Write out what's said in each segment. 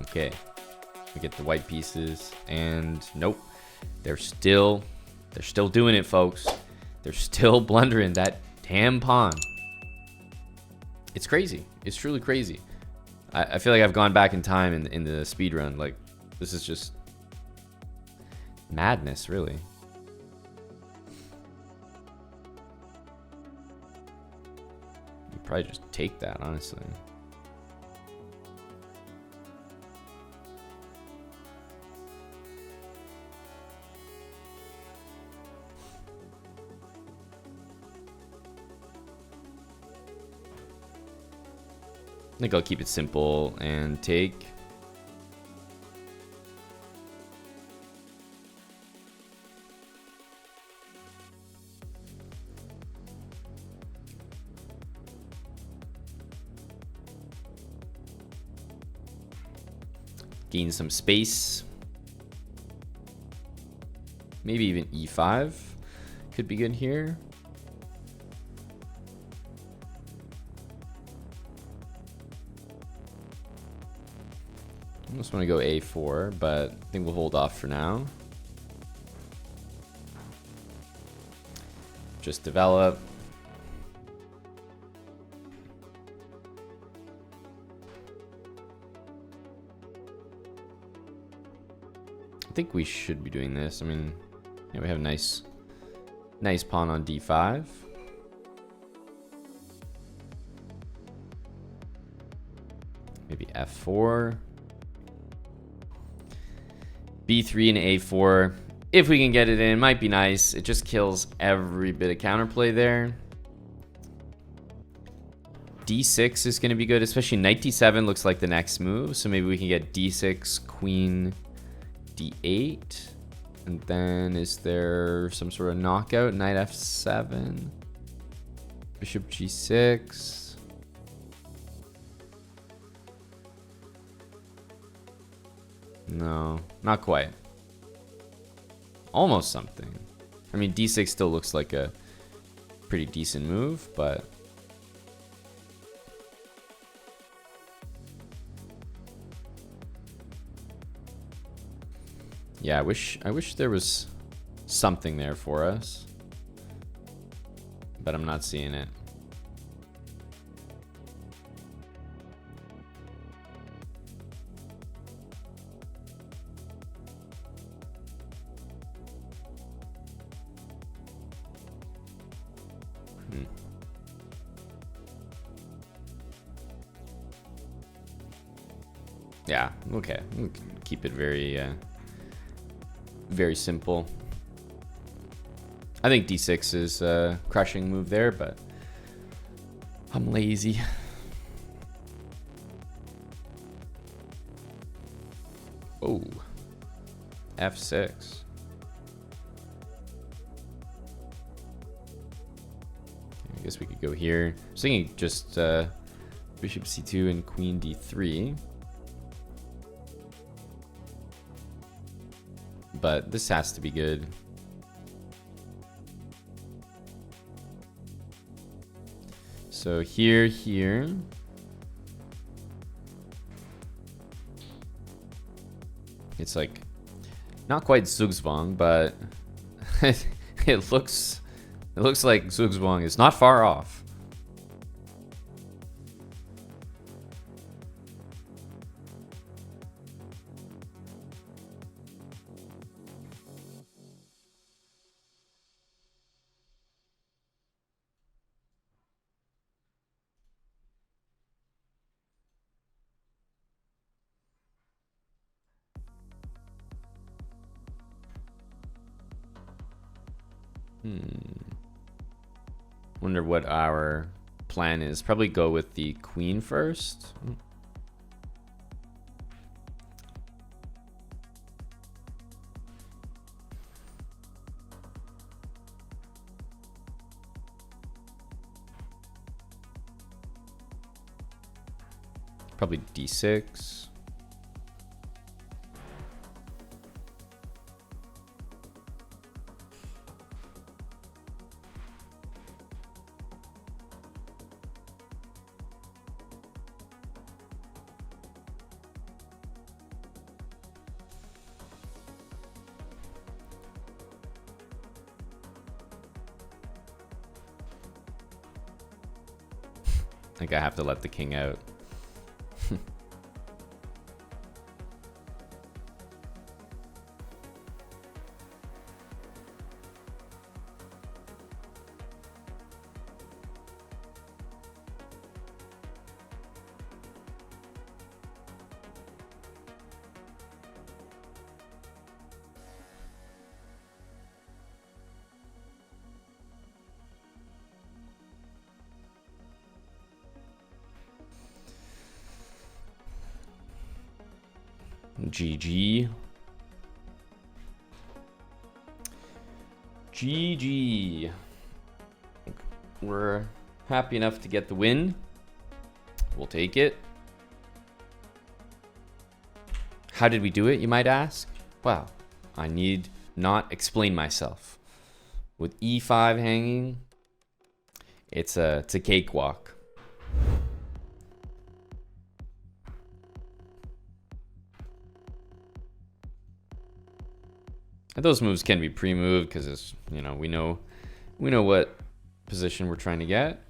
Okay, we get the white pieces, and nope, they're still doing it, folks. They're still blundering that damn pawn. It's crazy. It's truly crazy. I feel like I've gone back in time in the speed run. Like, this is just madness, really. You probably just take that, honestly. I think I'll keep it simple and take. Gain some space. Maybe even e5 could be good here. I just want to go a4, but I think we'll hold off for now. Just develop. I think we should be doing this. I mean, yeah, we have a nice pawn on d5. Maybe f4. b3 and a4. If we can get it in, might be nice. It just kills every bit of counterplay there. d6 is going to be good, especially knight d7 looks like the next move. So maybe we can get d6, queen d8. And then is there some sort of knockout? Knight f7. Bishop g6. No, not quite. Almost something. I mean, d6 still looks like a pretty decent move, but yeah, I wish there was something there for us, but I'm not seeing it. Yeah, okay. We can keep it very, very simple. I think d6 is a crushing move there, but I'm lazy. Oh, f6. I guess we could go here. I was thinking just bishop c2 and queen d3. But this has to be good. So here. It's like not quite Zugzwang, but it looks like Zugzwang is not far off. Wonder what our plan is. Probably go with the queen first. Probably d6. think I have to let the king out. GG. GG. We're happy enough to get the win. We'll take it. How did we do it, you might ask? Well, I need not explain myself. With e5 hanging, it's a cakewalk. And those moves can be pre-moved because it's, you know, we know what position we're trying to get.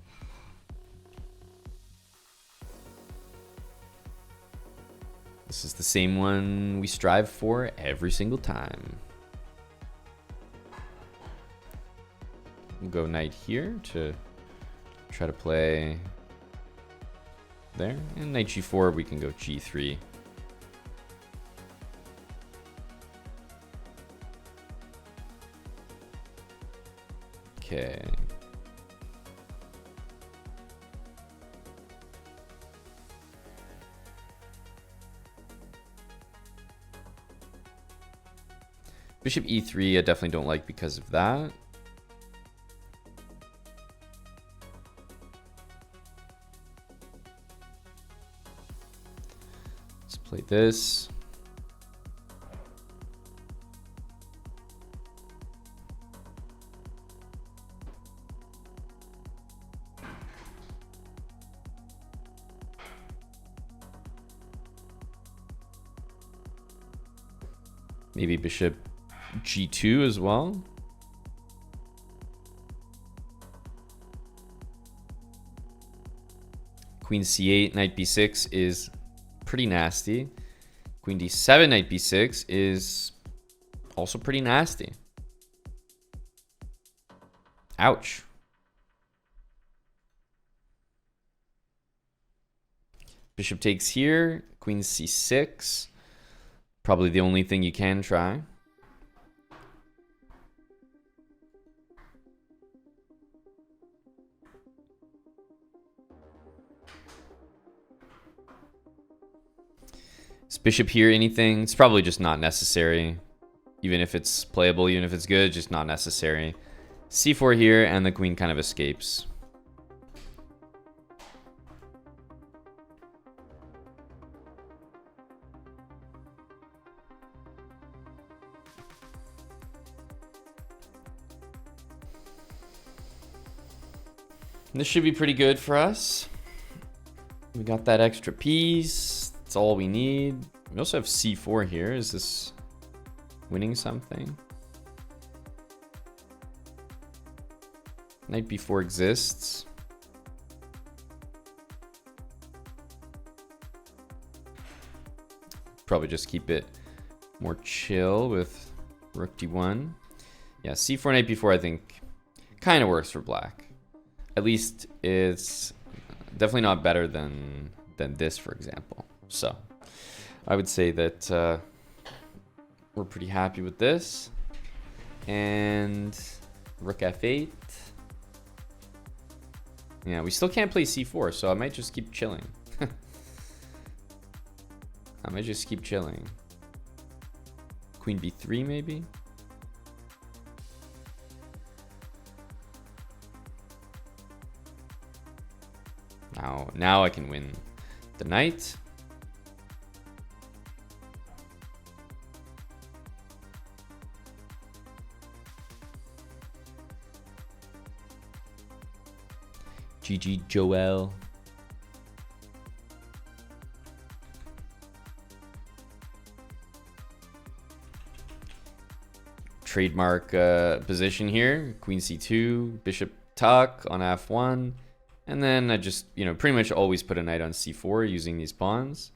This is the same one we strive for every single time. We'll go knight here to try to play there. And knight g4, we can go g3. Okay. Bishop e3, I definitely don't like because of that. Let's play this. Maybe bishop g2 as well. Queen c8, knight b6 is pretty nasty. Queen d7, knight b6 is also pretty nasty. Ouch. Bishop takes here, queen c6. Probably the only thing you can try. Is bishop here anything? It's probably just not necessary. Even if it's playable, even if it's good, just not necessary. c4 here, and the queen kind of escapes. This should be pretty good for us. We got that extra piece. That's all we need. We also have c4 here. Is this winning something? Knight b4 exists. Probably just keep it more chill with rook d1. Yeah, c4, knight b4 I think kind of works for black. At least it's definitely not better than this, for example. So I would say that we're pretty happy with this. And rook f8. Yeah, we still can't play c4, so I might just keep chilling. I might just keep chilling. Queen b3 maybe? Now I can win the knight. GG Joel. Trademark position here. Queen c2, bishop tuck on f1. And then I just, you know, pretty much always put a knight on c4 using these pawns.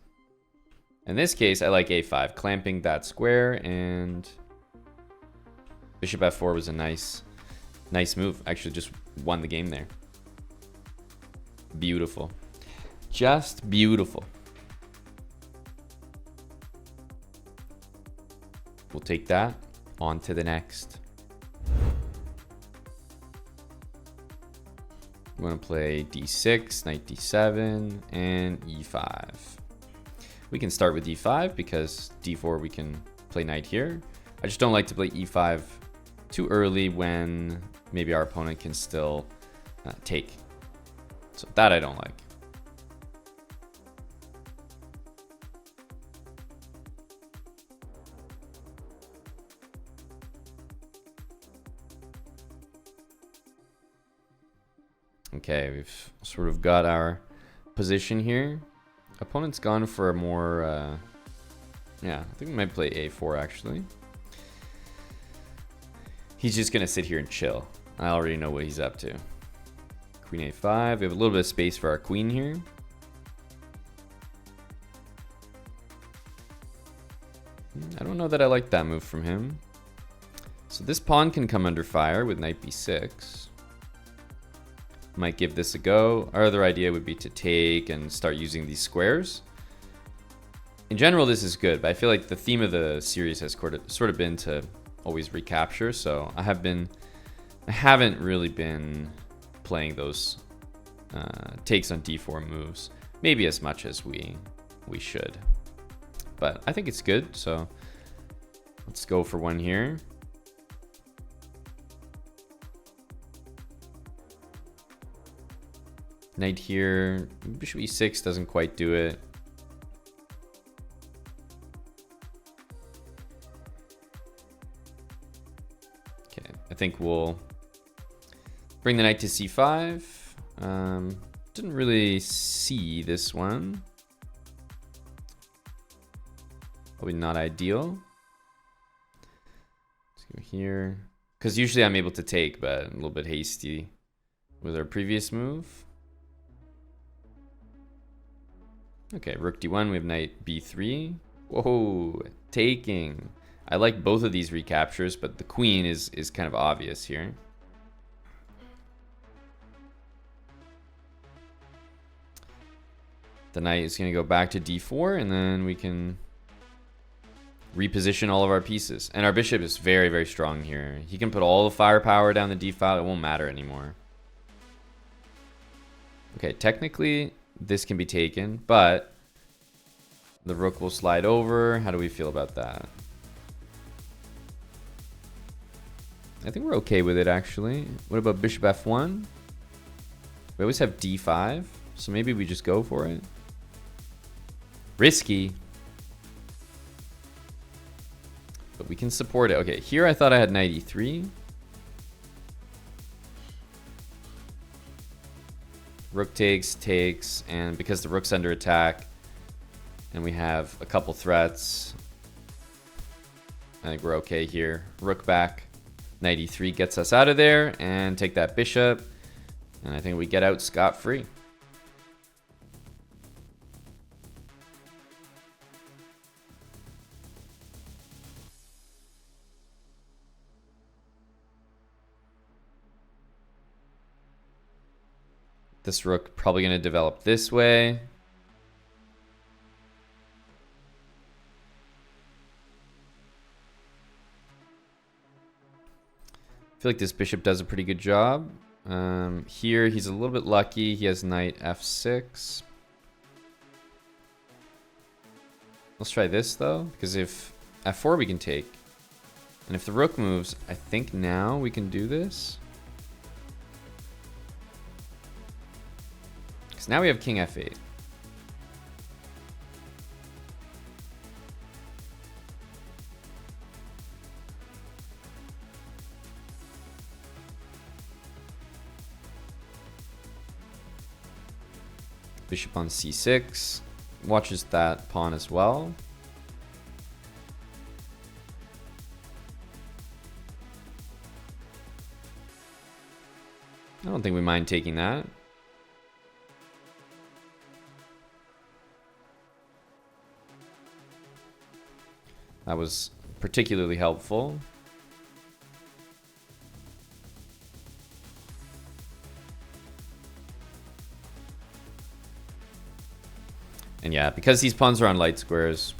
In this case, I like a5, clamping that square, and bishop f4 was a nice move. Actually just won the game there. Beautiful. Just beautiful. We'll take that on to the next. I'm going to play d6, knight d7, and e5. We can start with e5 because d4 we can play knight here. I just don't like to play e5 too early when maybe our opponent can still take. So that I don't like. Okay, we've sort of got our position here. Opponent's gone for a more, yeah, I think we might play a4 actually. He's just gonna sit here and chill. I already know what he's up to. Queen a5, we have a little bit of space for our queen here. I don't know that I like that move from him. So this pawn can come under fire with knight b6. Might give this a go. Our other idea would be to take and start using these squares. In general, this is good, but I feel like the theme of the series has sort of been to always recapture. So I haven't really been playing those takes on d4 moves, maybe as much as we should. But I think it's good, so let's go for one here. Knight here, bishop e6 doesn't quite do it. Okay, I think we'll bring the knight to c5. Didn't really see this one. Probably not ideal. Let's go here. Because usually I'm able to take, but a little bit hasty with our previous move. Okay, rook d1, we have knight b3. Whoa, taking. I like both of these recaptures, but the queen is kind of obvious here. The knight is going to go back to d4, and then we can reposition all of our pieces. And our bishop is very, very strong here. He can put all the firepower down the d file. It won't matter anymore. Okay, technically this can be taken, but the rook will slide over. How do we feel about that? I think we're okay with it, actually. What about bishop f1? We always have d5, so maybe we just go for it. Risky, but we can support it. Okay, here I thought I had knight e3. Rook takes, and because the rook's under attack and we have a couple threats, I think we're okay here. Rook back, knight e3 gets us out of there, and take that bishop, and I think we get out scot-free. This rook probably going to develop this way. I feel like this bishop does a pretty good job. Here he's a little bit lucky. He has knight f6. Let's try this though, because if f4 we can take, and if the rook moves, I think now we can do this. So now we have king f8. Bishop on c6. Watches that pawn as well. I don't think we mind taking that. That was particularly helpful. And yeah, because these pawns are on light squares,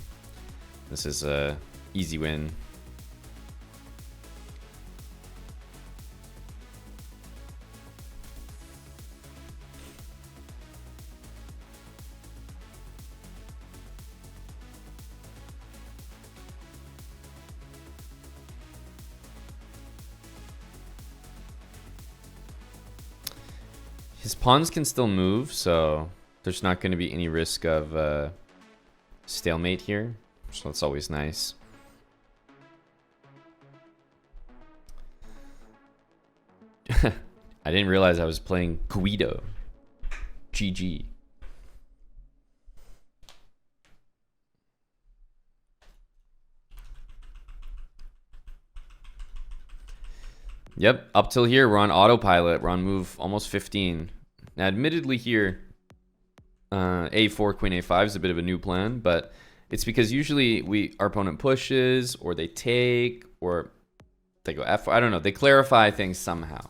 this is a easy win. His pawns can still move, so there's not going to be any risk of stalemate here. So that's always nice. I didn't realize I was playing Guido. GG. Yep, up till here, we're on autopilot. We're on move almost 15. Now, admittedly here, a4, queen a5 is a bit of a new plan, but it's because usually our opponent pushes, or they take, or they go f4. I don't know. They clarify things somehow.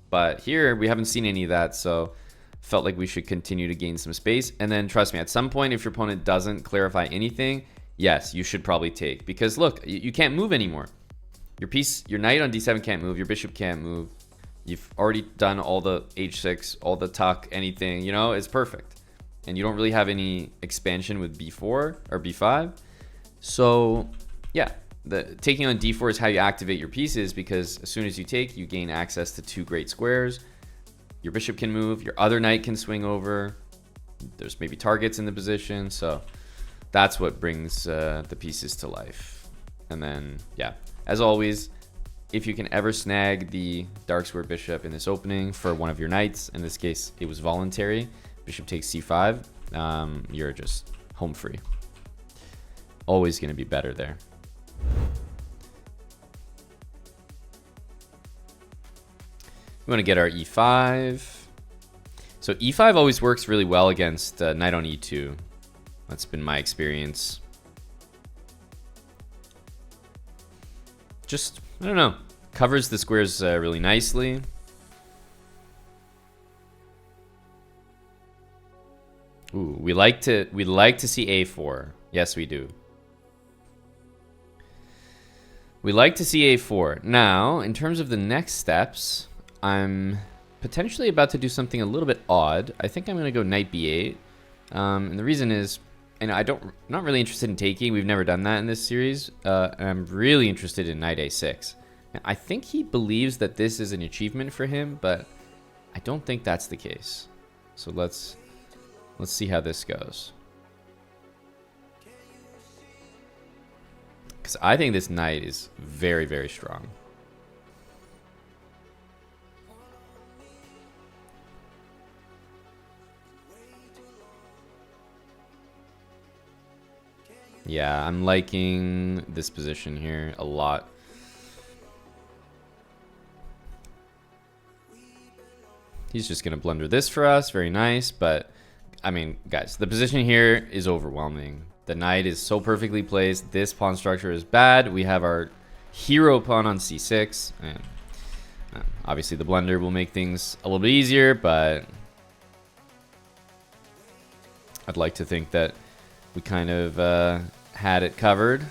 But here, we haven't seen any of that, so felt like we should continue to gain some space. And then, trust me, at some point, if your opponent doesn't clarify anything, yes, you should probably take. Because look, you can't move anymore. Your knight on d7 can't move. Your bishop can't move. You've already done all the h6, all the tuck, anything. You know, it's perfect. And you don't really have any expansion with b4 or b5. So, yeah, taking on d4 is how you activate your pieces, because as soon as you take, you gain access to 2 great squares. Your bishop can move. Your other knight can swing over. There's maybe targets in the position. So that's what brings the pieces to life. And then, yeah. As always, if you can ever snag the dark square bishop in this opening for one of your knights, in this case, it was voluntary, bishop takes c5, you're just home free. Always going to be better there. We want to get our e5. So e5 always works really well against knight on e2. That's been my experience. Just, I don't know, covers the squares really nicely. Ooh, we like to see a4. Yes, we do. We like to see a4. Now, in terms of the next steps, I'm potentially about to do something a little bit odd. I think I'm going to go knight b8. And the reason is, and I'm not really interested in taking. We've never done that in this series. And I'm really interested in knight a6. Now, I think he believes that this is an achievement for him, but I don't think that's the case. So let's see how this goes. Because I think this knight is very, very strong. Yeah, I'm liking this position here a lot. He's just going to blunder this for us. Very nice. But, I mean, guys, the position here is overwhelming. The knight is so perfectly placed. This pawn structure is bad. We have our hero pawn on c6. And obviously, the blunder will make things a little bit easier, but I'd like to think that we kind of had it covered.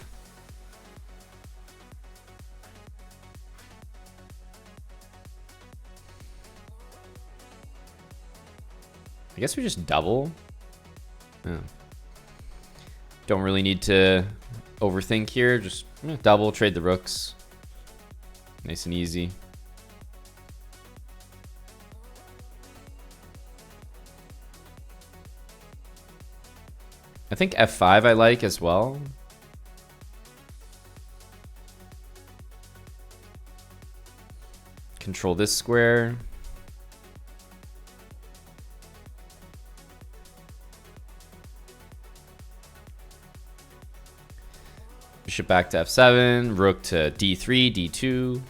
I guess we just double. Yeah. Don't really need to overthink here. Just double, trade the rooks. Nice and easy. I think f5 I like as well. Control this square. Bishop back to f7, rook to d3, d2.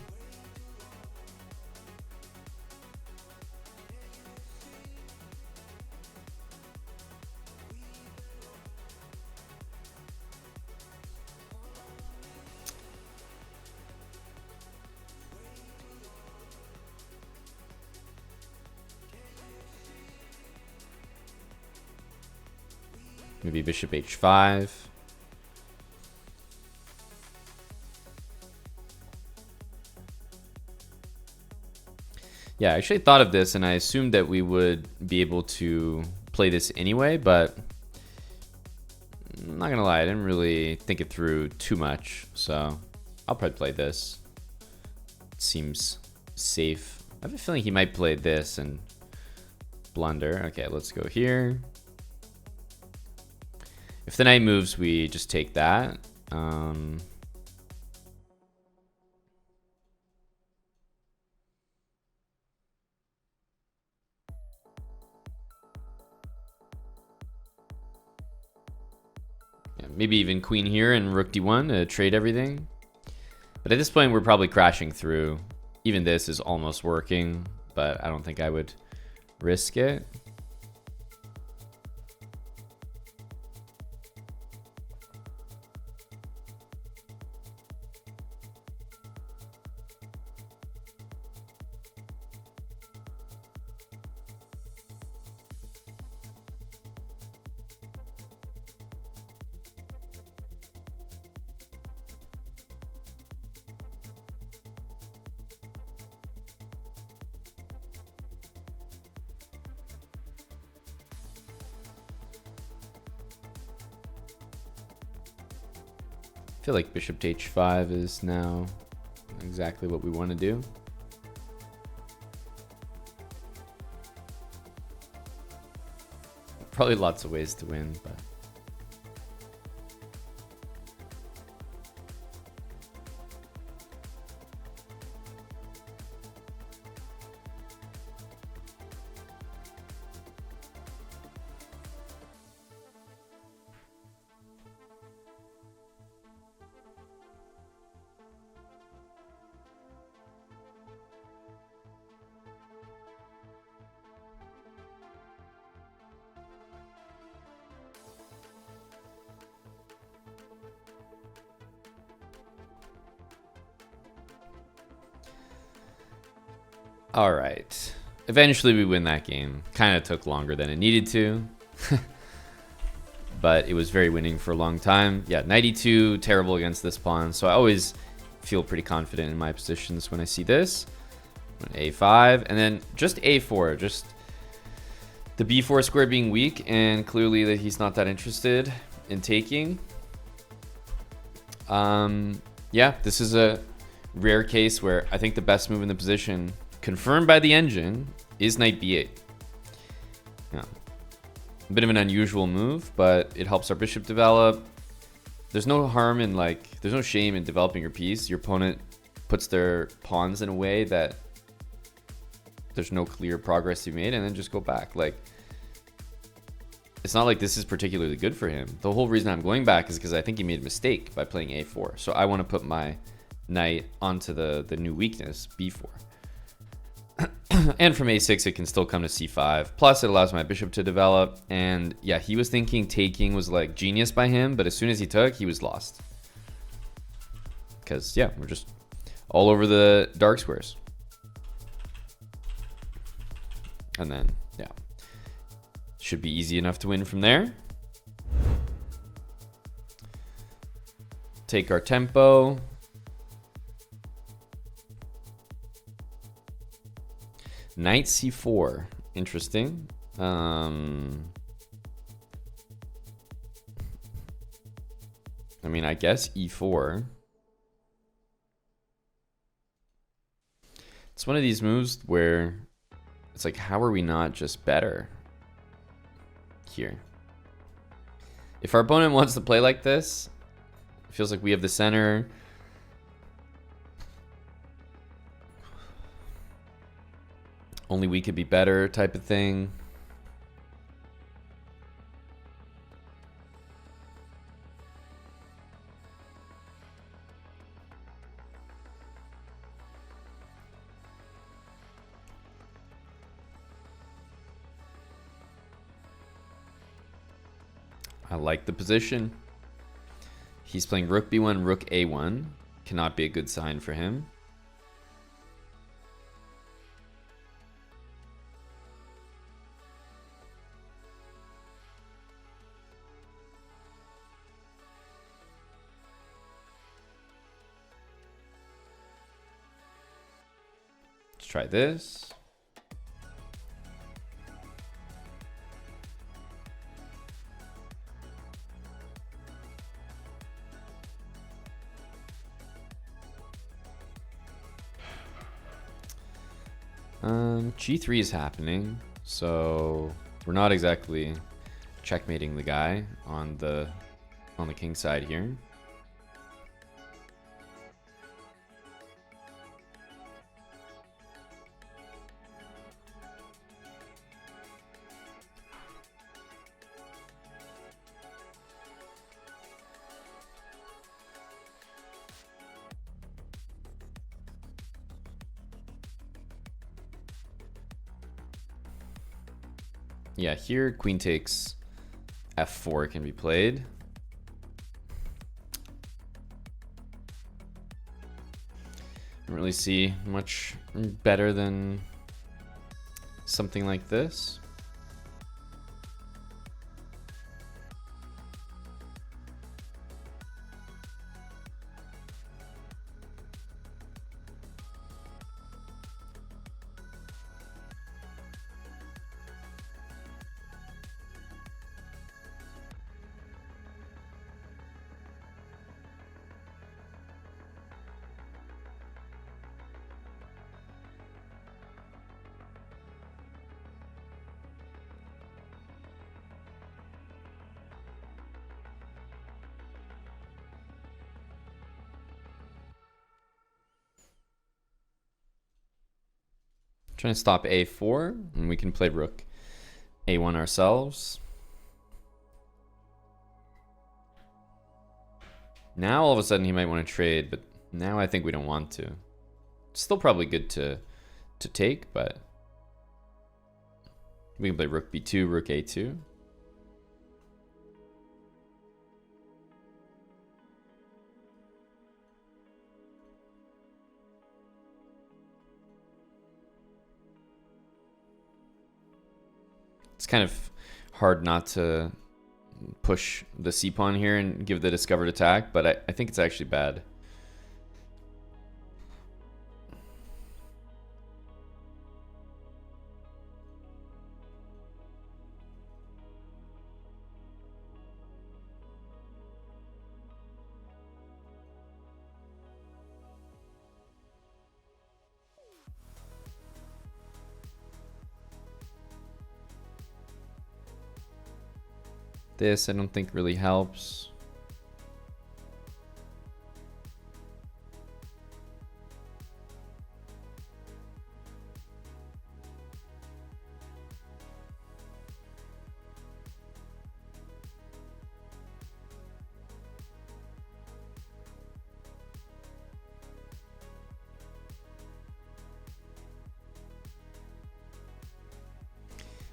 Maybe bishop h5. Yeah, I actually thought of this, and I assumed that we would be able to play this anyway, but I'm not gonna lie, I didn't really think it through too much, so I'll probably play this. It seems safe. I have a feeling he might play this and blunder. Okay, let's go here. If the knight moves, we just take that. Yeah, maybe even queen here and rook d1 to trade everything. But at this point, we're probably crashing through. Even this is almost working, but I don't think I would risk it. I feel like bishop to h5 is now exactly what we want to do. Probably lots of ways to win, but all right. Eventually we win that game. Kind of took longer than it needed to. But it was very winning for a long time. Yeah, knight e2, terrible against this pawn. So I always feel pretty confident in my positions when I see this. a5, and then just a4. Just the b4 square being weak, and clearly that he's not that interested in taking. Yeah, this is a rare case where I think the best move in the position, confirmed by the engine, is knight b8. Yeah. A bit of an unusual move, but it helps our bishop develop. There's no harm in, like, there's no shame in developing your piece. Your opponent puts their pawns in a way that there's no clear progress you made, and then just go back. Like, it's not like this is particularly good for him. The whole reason I'm going back is because I think he made a mistake by playing a4. So I want to put my knight onto the new weakness, b4. And from a6, it can still come to c5. Plus, it allows my bishop to develop. And yeah, he was thinking taking was like genius by him, but as soon as he took, he was lost. Because, yeah, we're just all over the dark squares. And then, yeah, should be easy enough to win from there. Take our tempo. Knight c4, interesting. I mean, I guess e4. It's one of these moves where it's like, how are we not just better here? If our opponent wants to play like this, it feels like we have the center. Only we could be better type of thing. I like the position. He's playing rook b1, rook a1. Cannot be a good sign for him. try this. G3 is happening, so we're not exactly checkmating the guy on the king side here. Yeah, here queen takes f4 can be played. Don't really see much better than something like this. Trying to stop a4, and we can play rook a1 ourselves. Now all of a sudden he might want to trade, but now I think we don't want to. It's still probably good to take, but we can play rook b2, rook a2. It's kind of hard not to push the c-pawn here and give the discovered attack, but I think it's actually bad. This I don't think really helps.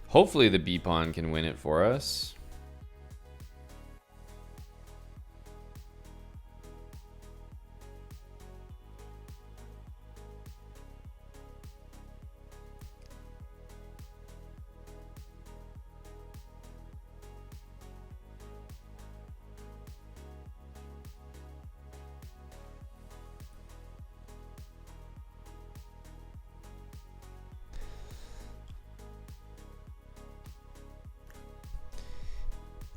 Hopefully the b pawn can win it for us.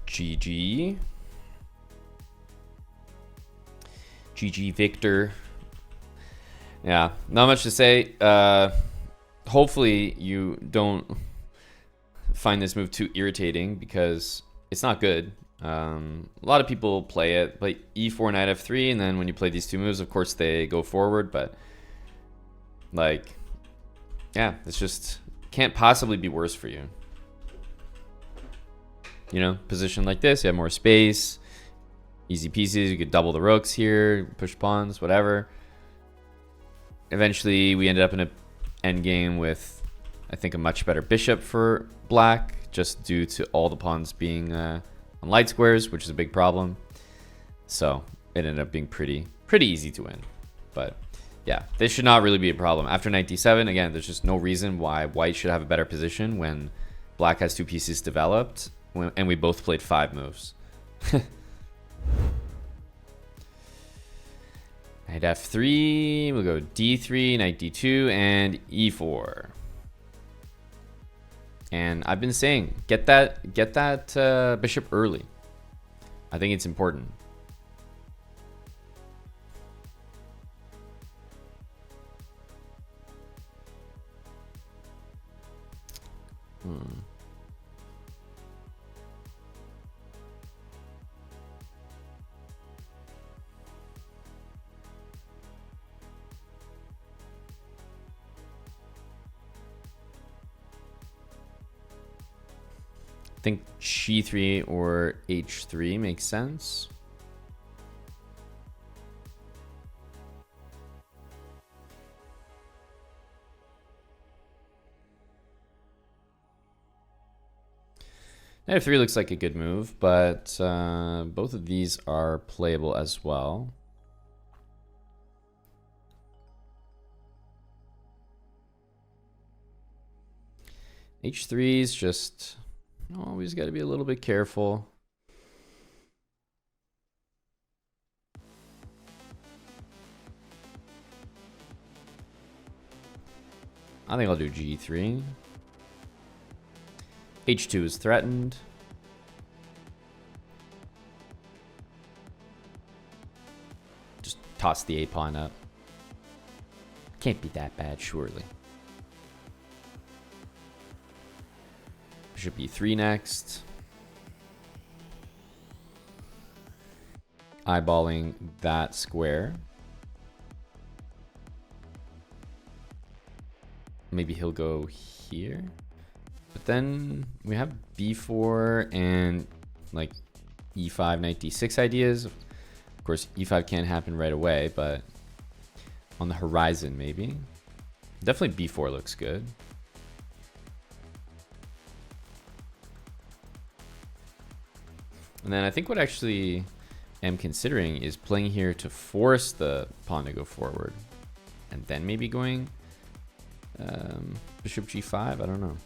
GG. GG Victor. Yeah, not much to say. Hopefully you don't find this move too irritating because it's not good. A lot of people play e4, knight f3, and then when you play these two moves, of course they go forward, but like, yeah, it's just can't possibly be worse for you. You know, position like this, you have more space, easy pieces, you could double the rooks here, push pawns, whatever. Eventually we ended up in an endgame with, I think, a much better bishop for black, just due to all the pawns being on light squares, which is a big problem. So it ended up being pretty easy to win. But yeah, this should not really be a problem. After knight d7, again, there's just no reason why white should have a better position when black has two pieces developed and we both played 5 moves. Knight f3, we'll go d3, knight d2, and e4. And I've been saying, get that bishop early. I think it's important. I think g3 or h3 makes sense. Knight f3 looks like a good move, but both of these are playable as well. h3 is just always got to be a little bit careful. I think I'll do g3. h2 is threatened. Just toss the a pawn up. Can't be that bad, surely. Bishop e3 next. Eyeballing that square. Maybe he'll go here. But then we have b4 and like e5, knight d6 ideas. Of course, e5 can't happen right away, but on the horizon maybe. Definitely b4 looks good. And then I think what I actually am considering is playing here to force the pawn to go forward. And then maybe going bishop g5, I don't know.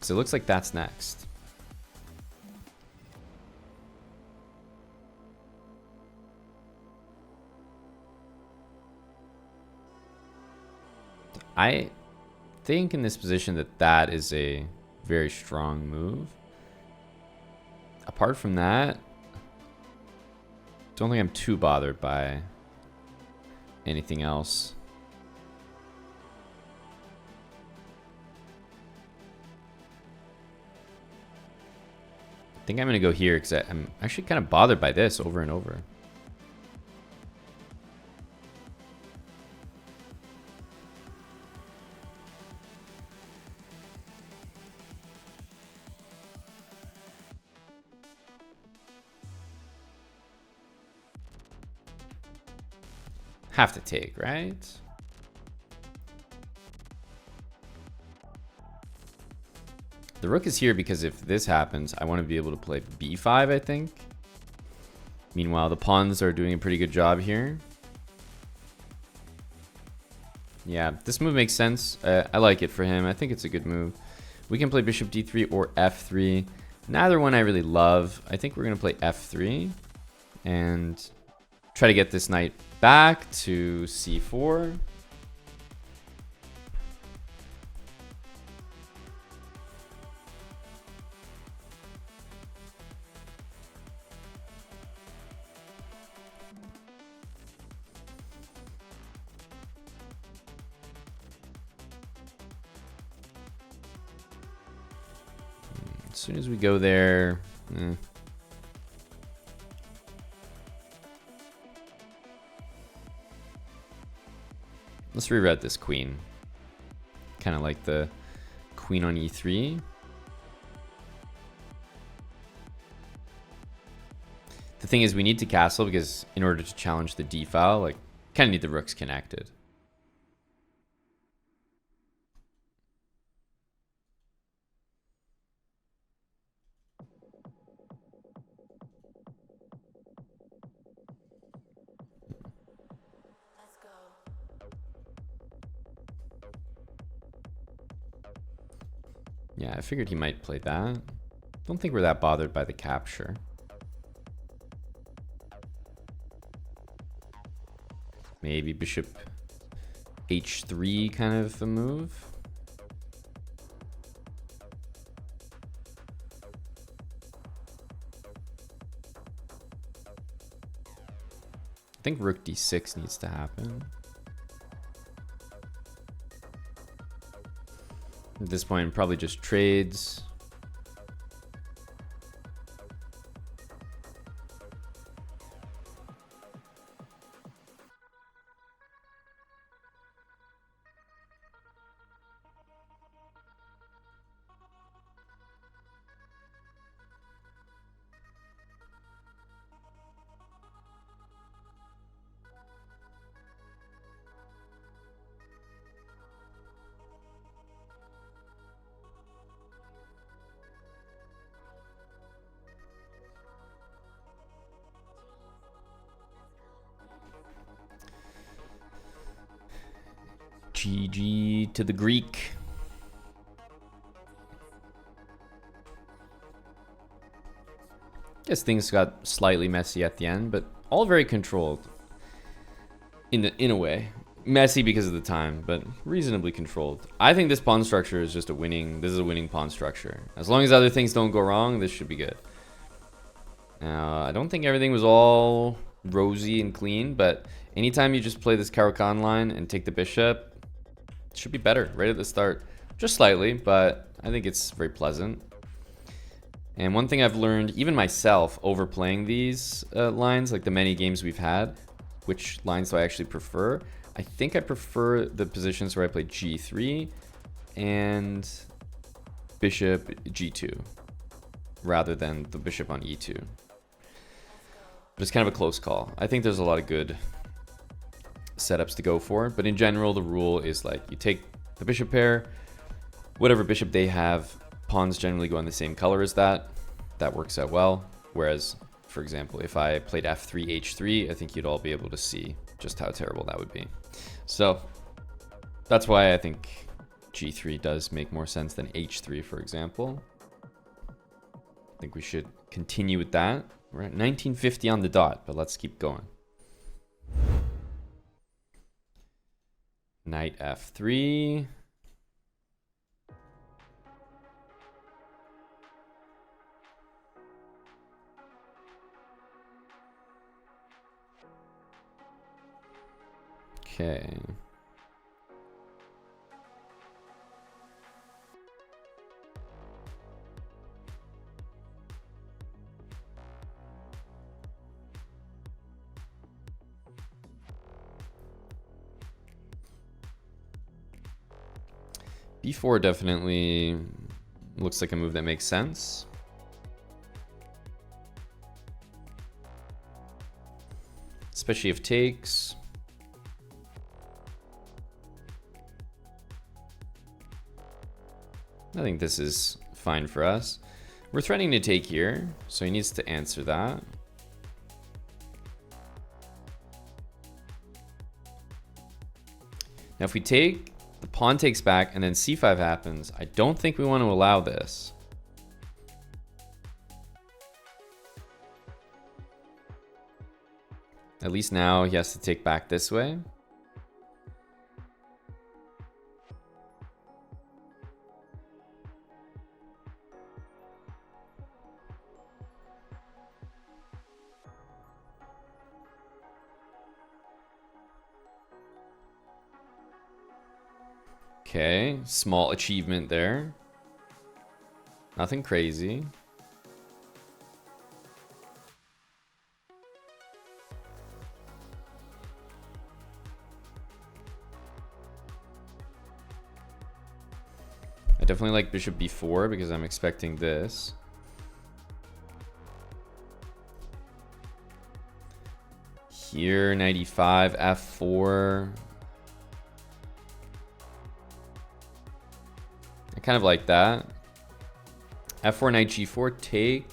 So it looks like that's next. I think in this position that is a very strong move. Apart from that, don't think I'm too bothered by anything else. I think I'm going to go here because I'm actually kind of bothered by this over and over. Have to take, right? The rook is here because if this happens, I want to be able to play b5, I think. Meanwhile, the pawns are doing a pretty good job here. Yeah, this move makes sense. I like it for him. I think it's a good move. We can play bishop d3 or f3. Neither one I really love. I think we're going to play f3 and try to get this knight back to c4. As soon as we go there, let's reroute this queen. Kind of like the queen on e3. The thing is, we need to castle because in order to challenge the d file, like, kind of need the rooks connected. Yeah, I figured he might play that. Don't think we're that bothered by the capture. Maybe bishop h3 kind of a move. I think rook d6 needs to happen. At this point, probably just trades. GG to the Greek. Guess things got slightly messy at the end, but all very controlled. In a way. Messy because of the time, but reasonably controlled. I think this pawn structure is just a winning, this is a winning pawn structure. As long as other things don't go wrong, this should be good. Now, I don't think everything was all rosy and clean, but anytime you just play this Caro-Kann line and take the bishop, it should be better right at the start. Just slightly, but I think it's very pleasant. And one thing I've learned, even myself, overplaying these lines, like the many games we've had, which lines do I actually prefer? I think I prefer the positions where I play g3 and bishop g2 rather than the bishop on e2. But it's kind of a close call. I think there's a lot of good setups to go for, but in general, the rule is like you take the bishop pair, whatever bishop they have, pawns generally go in the same color as that. That works out well. Whereas, for example, if I played f3, h3, I think you'd all be able to see just how terrible that would be. So that's why I think g3 does make more sense than h3, for example. I think we should continue with that. We're at 1950 on the dot, but let's keep going. Knight f3. Okay. b4 definitely looks like a move that makes sense. Especially if takes. I think this is fine for us. We're threatening to take here, so he needs to answer that. Now if we take, the pawn takes back and then c5 happens. I don't think we want to allow this. At least now he has to take back this way. Okay, small achievement there. Nothing crazy. I definitely like bishop b4 because I'm expecting this. Here, knight e5, f4. I kind of like that. f4, knight g4, take.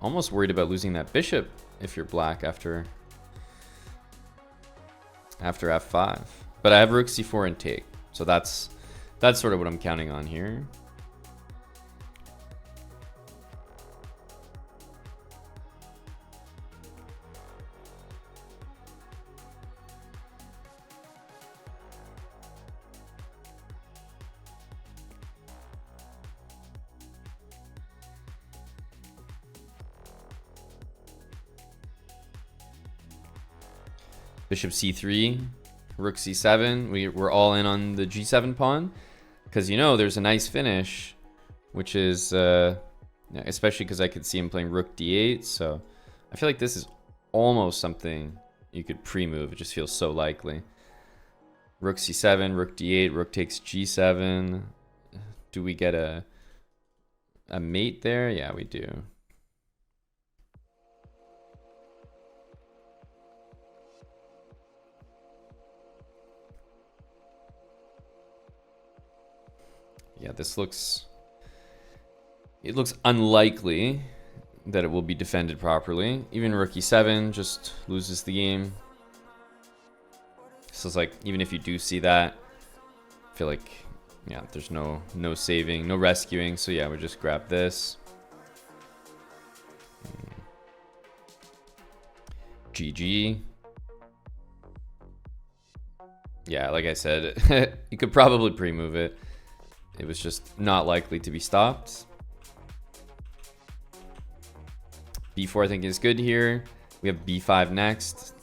Almost worried about losing that bishop if you're black after f5. But I have rook c4 and take. So that's sort of what I'm counting on here. Bishop c3, rook c7. We're all in on the g7 pawn because, you know, there's a nice finish, which is especially because I could see him playing rook d8. So I feel like this is almost something you could pre-move. It just feels so likely. Rook c7, rook d8, rook takes g7. Do we get a mate there? Yeah, we do. Yeah, this looks... It looks unlikely that it will be defended properly. Even rook e7 just loses the game. So it's like, even if you do see that, I feel like, yeah, there's no saving, no rescuing. So yeah, we just grab this. GG. Yeah, like I said, you could probably pre-move it. It was just not likely to be stopped. B4 I think is good here. We have B5 next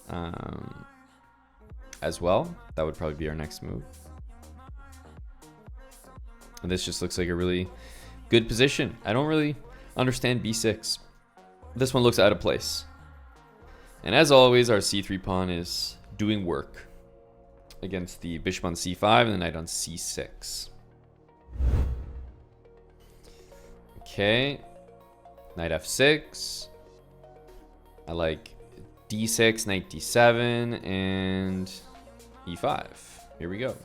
as well. That would probably be our next move. And this just looks like a really good position. I don't really understand B6. This one looks out of place. And as always, our C3 pawn is doing work against the bishop on C5 and the knight on C6. Okay, knight F6. I like D6, knight D7, and E5. Here we go.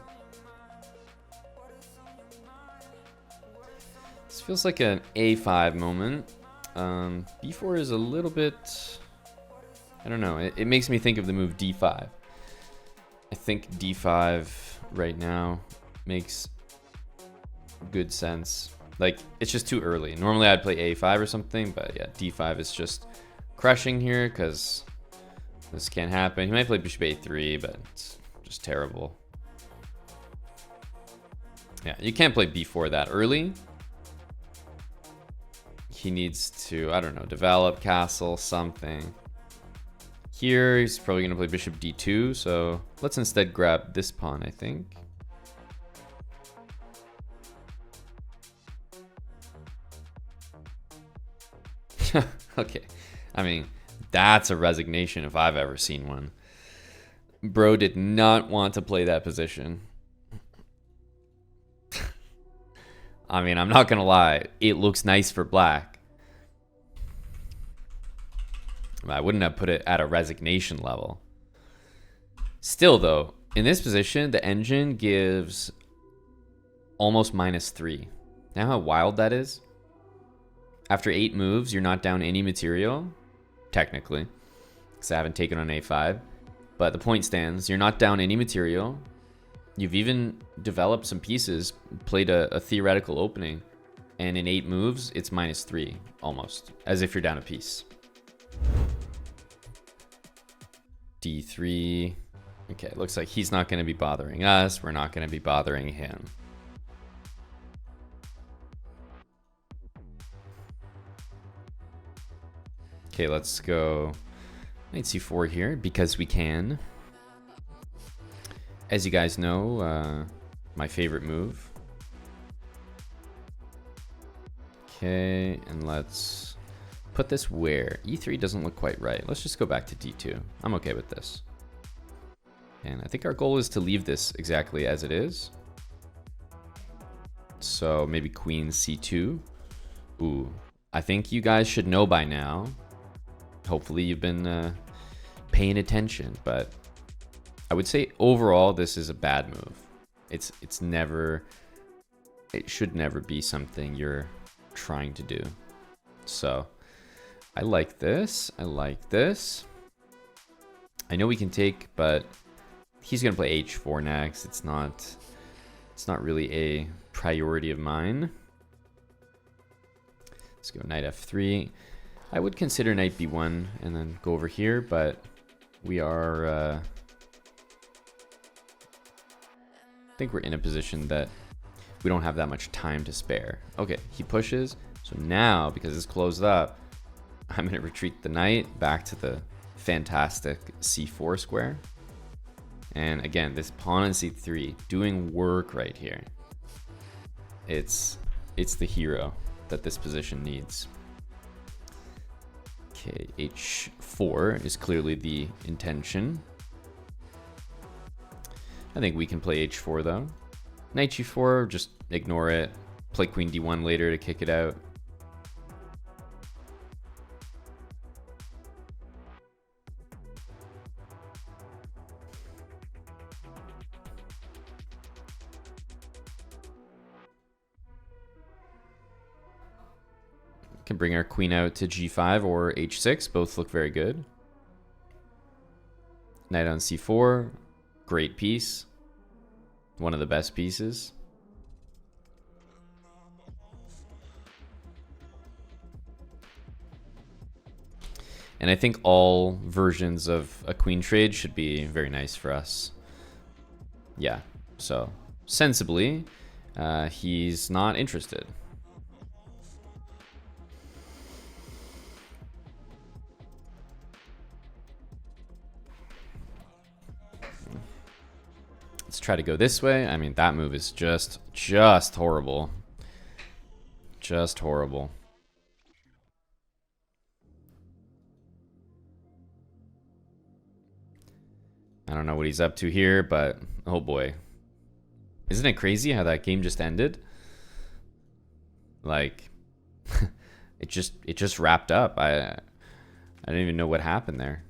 This feels like an A5 moment. B4 is a little bit... I don't know. It makes me think of the move D5. I think D5 right now makes good sense. Like, it's just too early. Normally I'd play A5 or something, but yeah, D5 is just crushing here because this can't happen. He might play bishop A3, but it's just terrible. Yeah, you can't play B4 that early. He needs to, I don't know, develop castle, something. Here, he's probably going to play bishop D2, so let's instead grab this pawn, I think. Okay, I mean, that's a resignation if I've ever seen one. Bro did not want to play that position. I mean, I'm not gonna lie, it looks nice for black. I wouldn't have put it at a resignation level. Still though, in this position, the engine gives almost -3. Now how wild that is? After 8 moves, you're not down any material, technically, because I haven't taken on A5. But the point stands, you're not down any material. You've even developed some pieces, played a theoretical opening, and in 8 moves, it's -3, almost, as if you're down a piece. D3. Okay, looks like he's not going to be bothering us. We're not going to be bothering him. Okay, let's go knight c4 here because we can. As you guys know, my favorite move. Okay, and let's put this where? E3 doesn't look quite right. Let's just go back to D2. I'm okay with this. And I think our goal is to leave this exactly as it is. So maybe queen C2. Ooh, I think you guys should know by now. Hopefully you've been paying attention, but I would say overall this is a bad move. It should never be something you're trying to do. So I like this. I like this. I know we can take, but he's gonna play H4 next. It's not really a priority of mine. Let's go knight F3. I would consider knight B1 and then go over here, but we are I think we're in a position that we don't have that much time to spare. Okay, he pushes. So now, because it's closed up, I'm going to retreat the knight back to the fantastic C4 square. And again, this pawn on c3 doing work right here. It's the hero that this position needs. Okay, h4 is clearly the intention. I think we can play h4 though. Knight g4, just ignore it. Play queen d1 later to kick it out. Can bring our queen out to g5 or h6. Both look very good. Knight on c4. Great piece. One of the best pieces. And I think all versions of a queen trade should be very nice for us. Yeah, so sensibly, he's not interested. Let's try to go this way. I mean, that move is just horrible. Just horrible. I don't know what he's up to here, but oh boy. Isn't it crazy how that game just ended? Like it just wrapped up. I don't even know what happened there.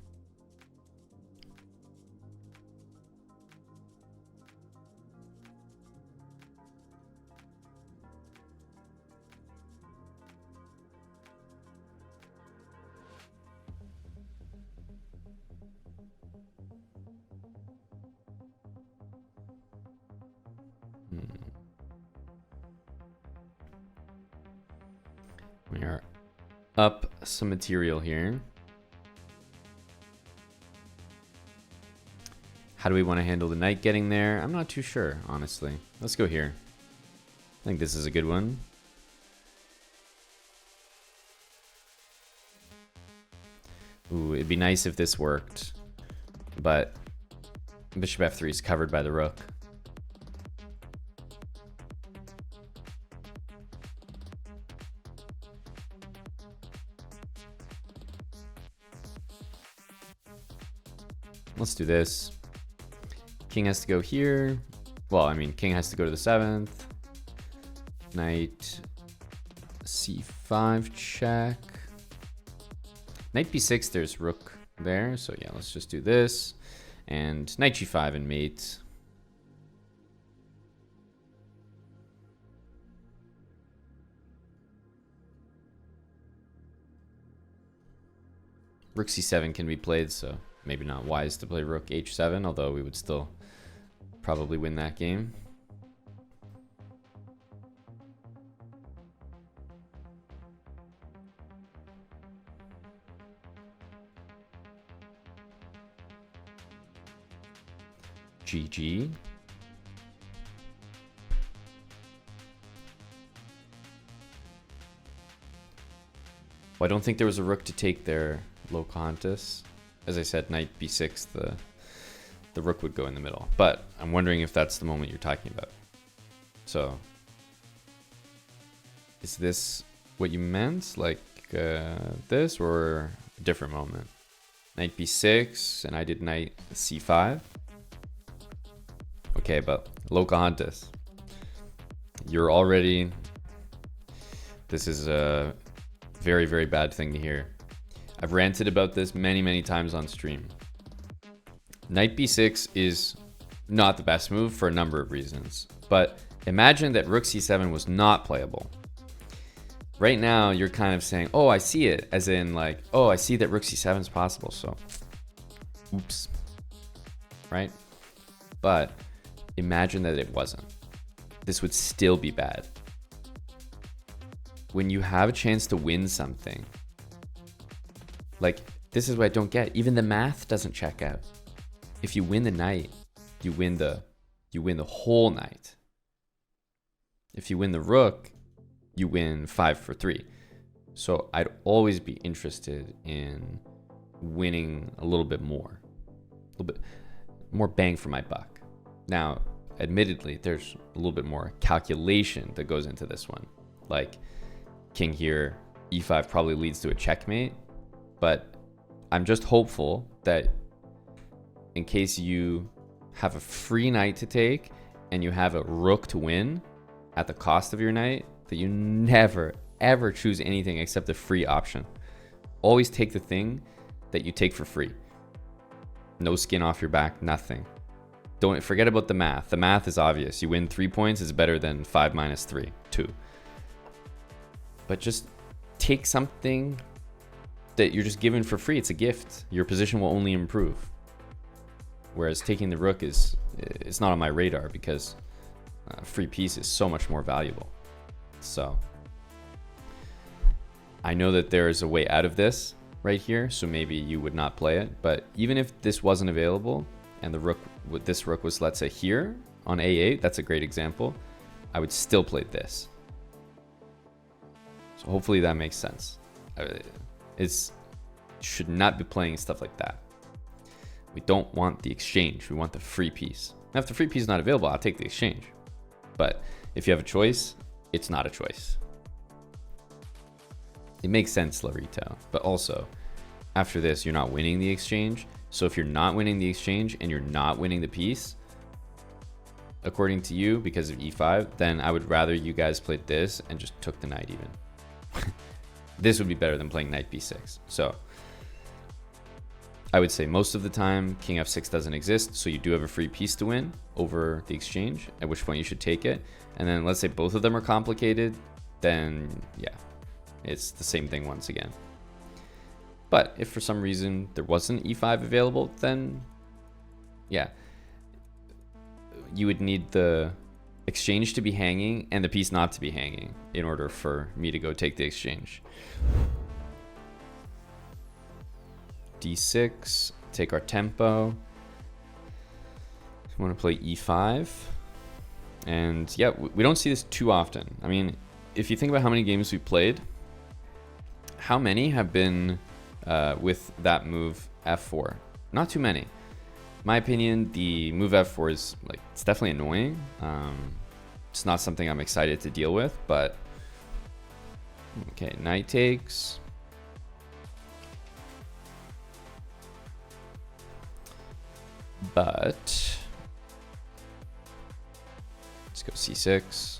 We are up some material here. How do we want to handle the knight getting there? I'm not too sure, honestly. Let's go here. I think this is a good one. Ooh, it'd be nice if this worked, but bishop f3 is covered by the rook. Let's do this. King has to go here. Well, I mean, king has to go to the 7th. Knight c5 check. Knight b6, there's rook there. So yeah, let's just do this. And knight g5 and mate. Rook c7 can be played, so maybe not wise to play rook h7, although we would still probably win that game. GG. Well, I don't think there was a rook to take there, Locantus. As I said, knight b6, the rook would go in the middle. But I'm wondering if that's the moment you're talking about. So, is this what you meant? Like this, or a different moment? Knight b6, and I did knight c5. Okay, but Locantus, you're already... This is a very, very bad thing to hear. I've ranted about this many, many times on stream. Knight b6 is not the best move for a number of reasons. But imagine that rook c7 was not playable. Right now, you're kind of saying, oh, I see it. As in, like, oh, I see that rook c7 is possible. So, oops. Right? But imagine that it wasn't. This would still be bad. When you have a chance to win something, like, this is what I don't get. Even the math doesn't check out. If you win the knight, you win the whole knight. If you win the rook, you win 5 for 3. So I'd always be interested in winning a little bit more. more bang for my buck. Now, admittedly, there's a little bit more calculation that goes into this one. Like king here, e5 probably leads to a checkmate, but I'm just hopeful that in case you have a free knight to take and you have a rook to win at the cost of your knight, that you never, ever choose anything except the free option. Always take the thing that you take for free. No skin off your back, nothing. Don't forget about the math. The math is obvious. You win 3 points is better than 5 minus 3, 2. But just take something that you're just given for free. It's a gift. Your position will only improve. Whereas taking the rook it's not on my radar because a free piece is so much more valuable. So I know that there is a way out of this right here, so maybe you would not play it. But even if this wasn't available and the rook, this rook was, let's say, here on a8, that's a great example, I would still play this. So hopefully that makes sense. Should not be playing stuff like that. We don't want the exchange. We want the free piece. Now, if the free piece is not available, I'll take the exchange. But if you have a choice, it's not a choice. It makes sense, Larito. But also, after this, you're not winning the exchange. So if you're not winning the exchange and you're not winning the piece, according to you, because of e5, then I would rather you guys played this and just took the knight even. This would be better than playing knight b6. So I would say most of the time king f6 doesn't exist, so you do have a free piece to win over the exchange, at which point you should take it. And then let's say both of them are complicated, then yeah, it's the same thing once again. But if for some reason there wasn't e5 available, then yeah, you would need the exchange to be hanging and the piece not to be hanging in order for me to go take the exchange. d6, take our tempo. We want to play e5. And yeah, we don't see this too often. I mean, if you think about how many games we played, how many have been with that move f4? Not too many. My opinion, the move f4 is like, it's definitely annoying. It's not something I'm excited to deal with, but okay, knight takes. But let's go c6.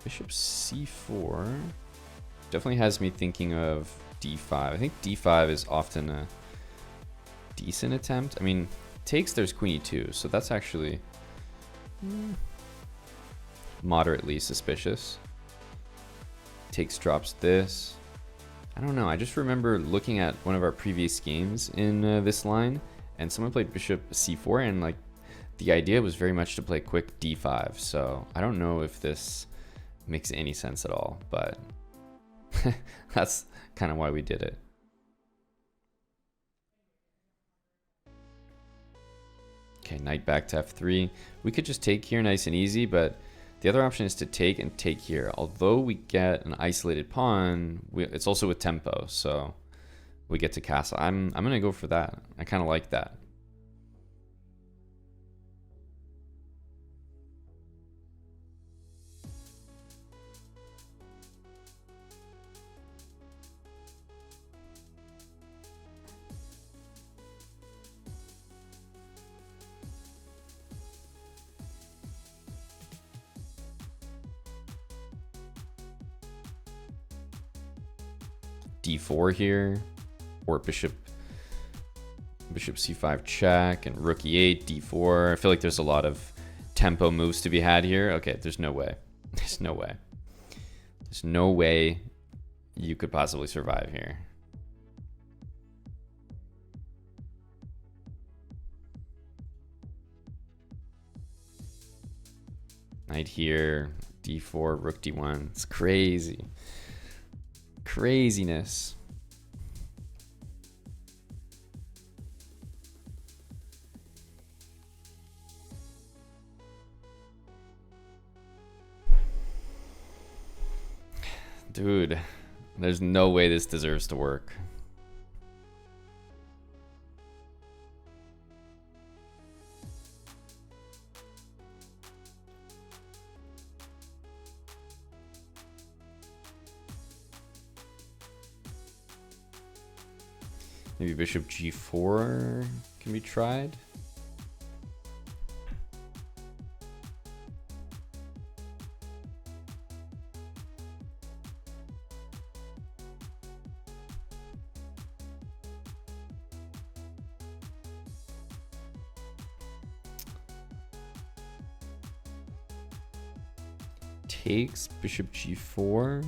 Bishop c4 definitely has me thinking of d5. I think d5 is often a decent attempt. I mean, takes, there's queen e2, so that's actually moderately suspicious. Takes, drops this. I don't know. I just remember looking at one of our previous games in this line, and someone played bishop c4, and like the idea was very much to play quick d5. So I don't know if this makes any sense at all, but that's kind of why we did it. Okay, knight back to f3. We could just take here nice and easy, but the other option is to take and take here. Although we get an isolated pawn, it's also with tempo, so we get to castle. I'm gonna go for that. I kind of like that. d4 here, or bishop c5 check and rook e8, d4. I feel like there's a lot of tempo moves to be had here. Okay, there's no way. There's no way. There's no way you could possibly survive here. Knight here, d4, rook d1. It's crazy. Craziness. Dude, there's no way this deserves to work. Maybe bishop g4 can be tried. Takes bishop g4.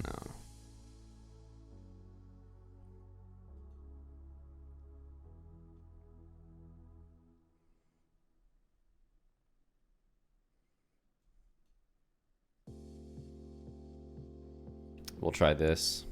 No. We'll try this.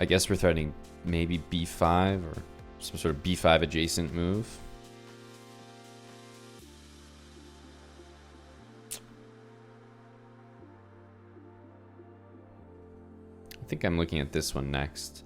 I guess we're threatening maybe b5 or some sort of b5 adjacent move. I think I'm looking at this one next.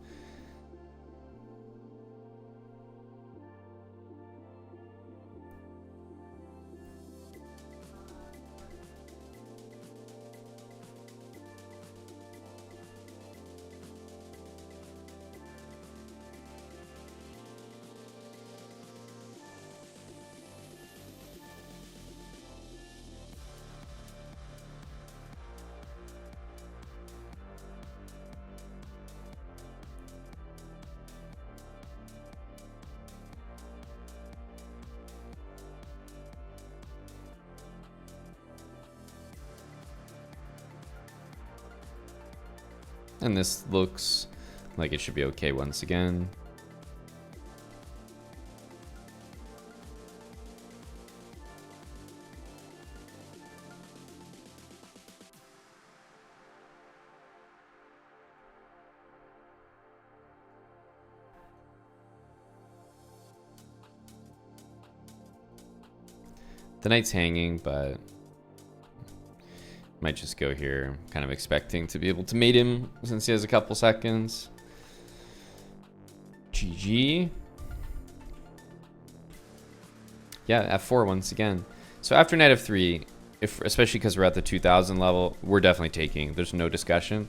And this looks like it should be okay once again. The knight's hanging, but might just go here. Kind of expecting to be able to mate him since he has a couple seconds. GG. Yeah, f4 once again. So after knight f3, especially because we're at the 2000 level, we're definitely taking. There's no discussion.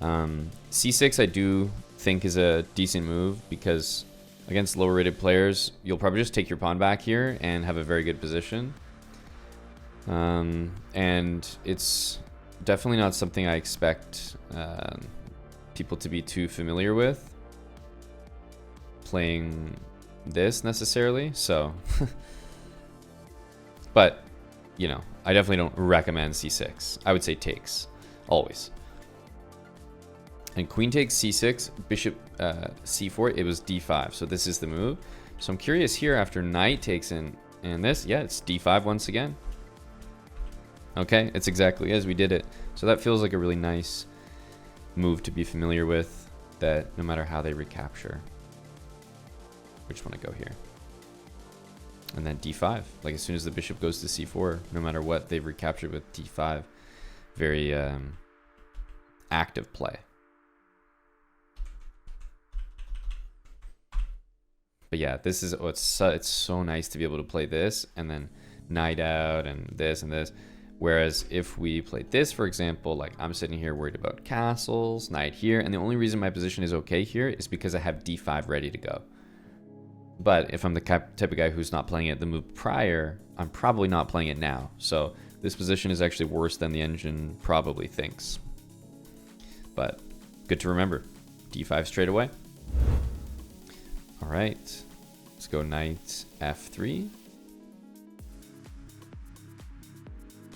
c6 I do think is a decent move because against lower rated players, you'll probably just take your pawn back here and have a very good position. And it's definitely not something I expect people to be too familiar with playing this necessarily. So, but you know, I definitely don't recommend c6. I would say takes always. And queen takes c6, bishop c4. It was d5. So this is the move. So I'm curious here after knight takes in and this. Yeah, it's d5 once again. Okay, it's exactly as we did it. So that feels like a really nice move to be familiar with, that no matter how they recapture. We just want to go here. And then d5. Like as soon as the bishop goes to c4, no matter what, they've recaptured with d5. Very active play. But yeah, this is it's so nice to be able to play this and then knight out and this and this. Whereas if we played this, for example, like I'm sitting here worried about castles, knight here, and the only reason my position is okay here is because I have d5 ready to go. But if I'm the type of guy who's not playing it the move prior, I'm probably not playing it now. So this position is actually worse than the engine probably thinks. But good to remember, d5 straight away. All right, let's go knight f3.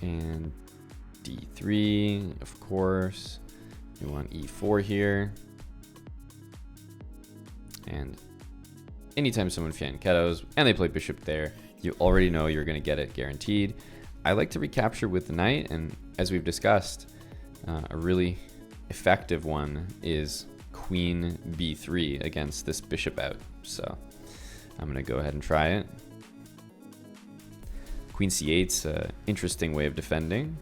And d3, of course. We want e4 here. And anytime someone fianchettos and they play bishop there, you already know you're going to get it guaranteed. I like to recapture with the knight, and as we've discussed, a really effective one is queen b3 against this bishop out. So I'm going to go ahead and try it. Queen c8's an interesting way of defending.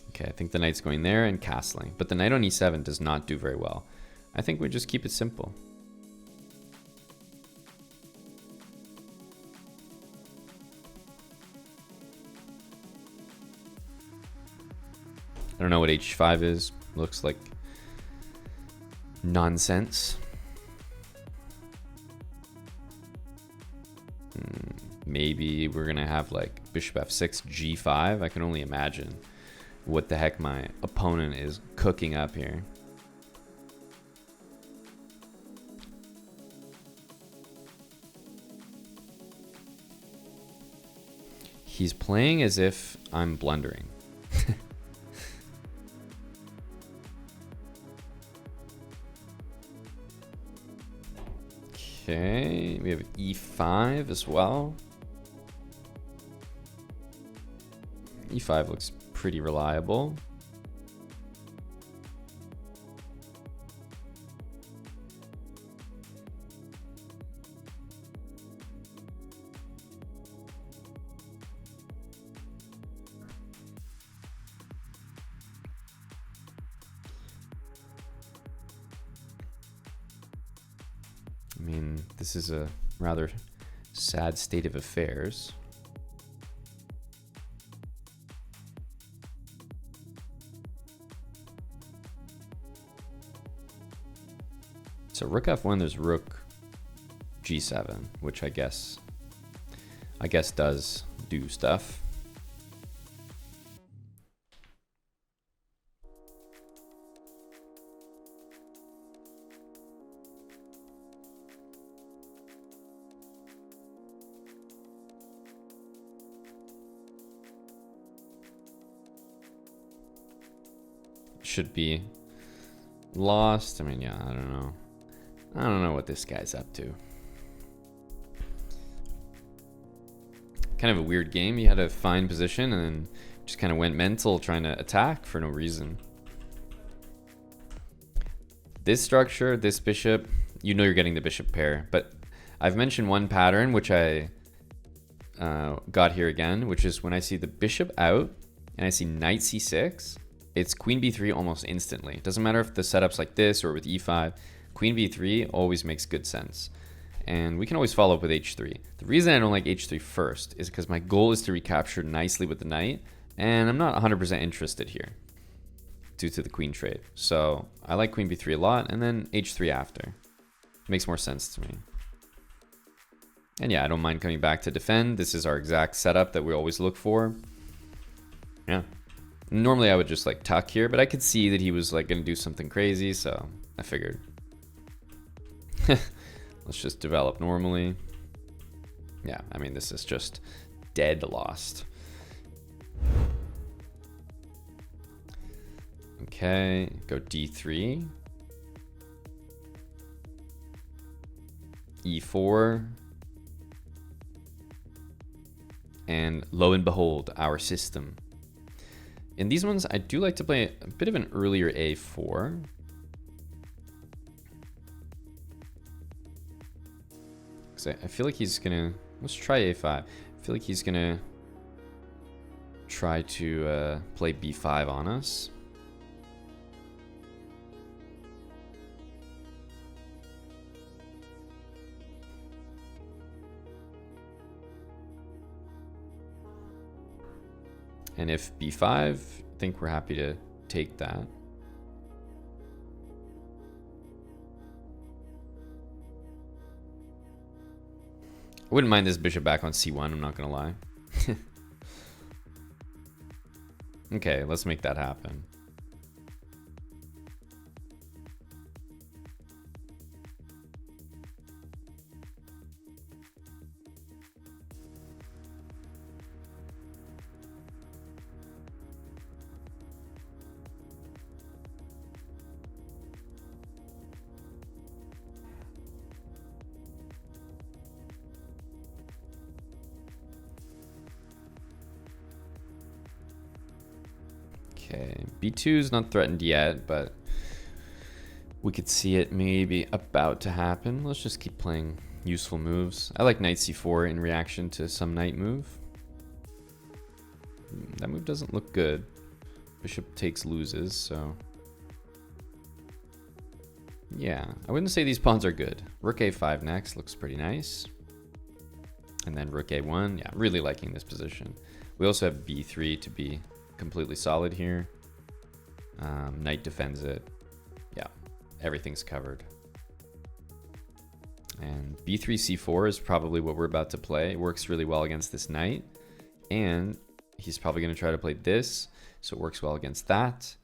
Okay, I think the knight's going there and castling. But the knight on e7 does not do very well. I think we just keep it simple. I don't know what h5 is. Looks like nonsense. Maybe we're going to have like bishop f6, g5. I can only imagine what the heck my opponent is cooking up here. He's playing as if I'm blundering. Okay, we have e5 as well. e5 looks pretty reliable. I mean, this is a rather sad state of affairs. So rook f1, there's rook g7, which I guess does do stuff. Should be lost. I mean, yeah, I don't know. I don't know what this guy's up to. Kind of a weird game. He had a fine position and then just kind of went mental trying to attack for no reason. This structure, this bishop, you know you're getting the bishop pair. But I've mentioned one pattern, which I got here again, which is when I see the bishop out and I see knight c6, it's queen b3 almost instantly. It doesn't matter if the setup's like this or with e5. Queen b3 always makes good sense. And we can always follow up with h3. The reason I don't like h3 first is because my goal is to recapture nicely with the knight, and I'm not 100% interested here due to the queen trade. So I like queen b3 a lot, and then h3 after. Makes more sense to me. And yeah, I don't mind coming back to defend. This is our exact setup that we always look for. Yeah. Normally I would just like tuck here, but I could see that he was like going to do something crazy, so I figured. Let's just develop normally. Yeah, I mean, this is just dead lost. Okay, go d3. e4. And lo and behold, our system. In these ones, I do like to play a bit of an earlier a4. I feel like he's gonna, let's try a5. I feel like he's gonna try to play b5 on us. And if b5, I think we're happy to take that. I wouldn't mind this bishop back on c1, I'm not gonna lie. Okay, let's make that happen. Okay, b2 is not threatened yet, but we could see it maybe about to happen. Let's just keep playing useful moves. I like knight c4 in reaction to some knight move. That move doesn't look good. Bishop takes loses, so yeah, I wouldn't say these pawns are good. Rook a5 next looks pretty nice. And then rook a1, yeah, really liking this position. We also have b3 to be completely solid here. Knight defends it. Yeah, everything's covered. And b3 c4 is probably what we're about to play. It works really well against this knight. And he's probably going to try to play this, so it works well against that.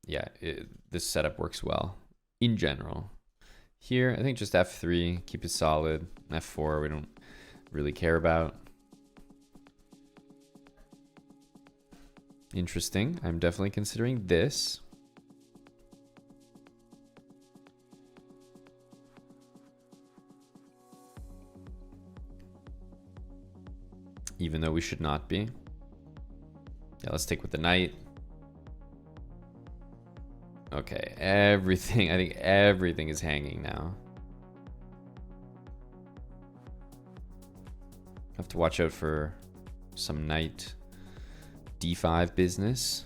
Yeah, this setup works well in general. Here, I think just f3, keep it solid. f4, we don't really care about. Interesting. I'm definitely considering this. Even though we should not be. Yeah, let's take with the knight. Okay, everything, I think everything is hanging now. Have to watch out for some knight d5 business.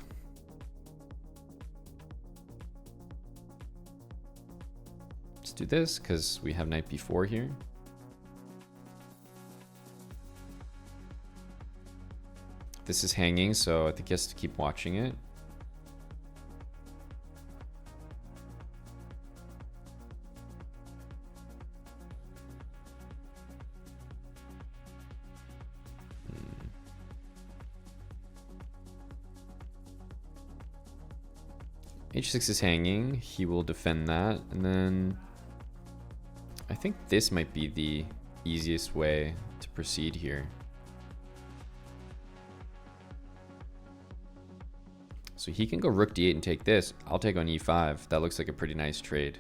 Let's do this because we have knight b4 here. This is hanging, so I think he has to keep watching it. H6 is hanging. He will defend that. And then I think this might be the easiest way to proceed here. So he can go rook d8 and take this. I'll take on e5. That looks like a pretty nice trade.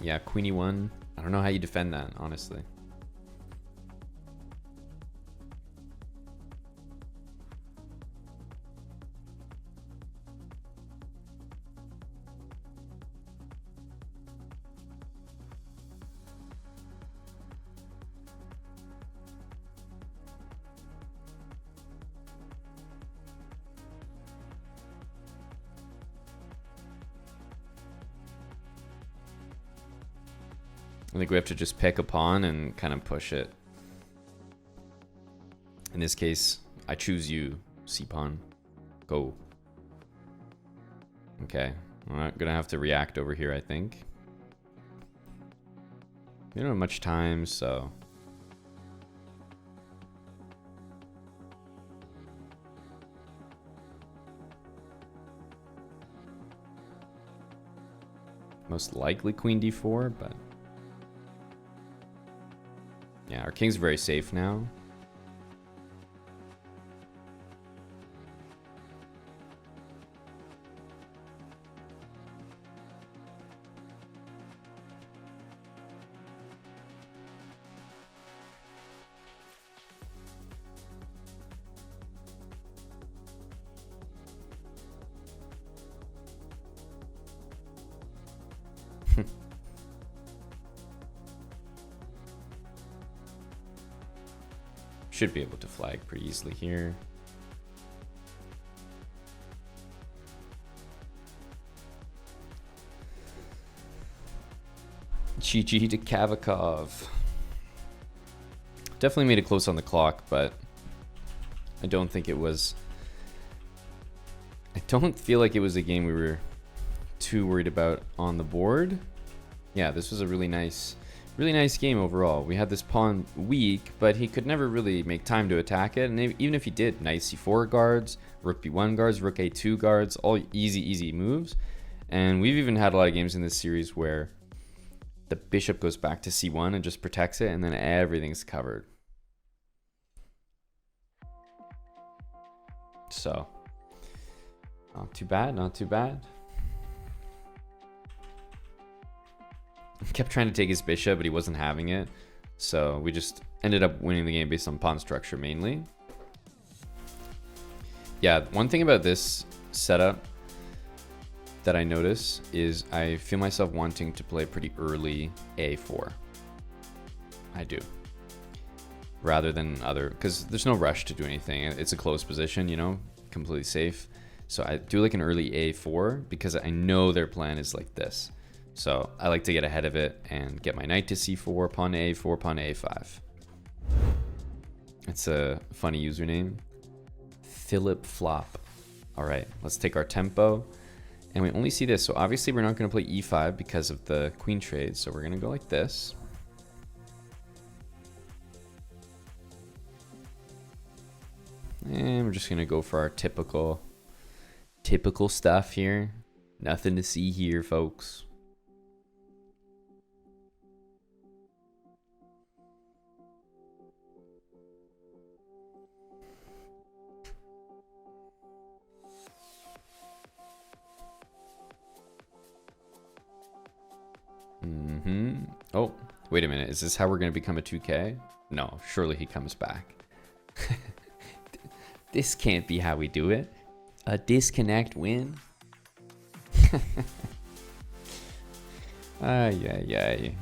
Yeah, queen e1. I don't know how you defend that, honestly. I think we have to just pick a pawn and kind of push it. In this case, I choose you, c-pawn. Go. Okay, I'm not gonna have to react over here, I think. We don't have much time, so... Most likely queen d4, but... Yeah, our king's very safe now. Should be able to flag pretty easily here. GG to Kavakov. Definitely made it close on the clock, but I don't think it was... I don't feel like it was a game we were too worried about on the board. Yeah, this was a really nice game overall. We had this pawn weak, but he could never really make time to attack it. And even if he did, knight c4 guards, rook b1 guards, rook a2 guards, all easy moves. And we've even had a lot of games in this series where the bishop goes back to c1 and just protects it, and then everything's covered. So, not too bad, not too bad. Kept trying to take his bishop, but he wasn't having it. So we just ended up winning the game based on pawn structure mainly. Yeah, one thing about this setup that I notice is I feel myself wanting to play pretty early a4. I do. Rather than other, because there's no rush to do anything. It's a closed position, you know, completely safe. So I do like an early a4 because I know their plan is like this. So I like to get ahead of it and get my knight to c4, pawn to a4, pawn to a5. It's a funny username. Philip Flop. All right, let's take our tempo. And we only see this. So obviously we're not going to play e5 because of the queen trade. So we're going to go like this. And we're just going to go for our typical stuff here. Nothing to see here, folks. Oh, wait a minute. Is this how we're going to become a 2K? No, surely he comes back. This can't be how we do it. A disconnect win? Ay, ay,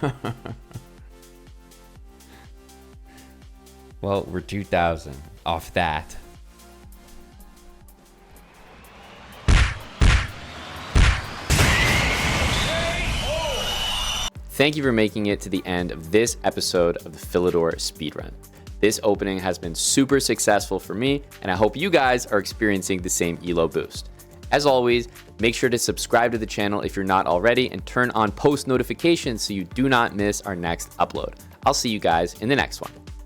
ay. Well, we're 2,000 off that. Thank you for making it to the end of this episode of the Philidor speedrun. This opening has been super successful for me, and I hope you guys are experiencing the same elo boost. As always, make sure to subscribe to the channel if you're not already, and turn on post notifications so you do not miss our next upload. I'll see you guys in the next one.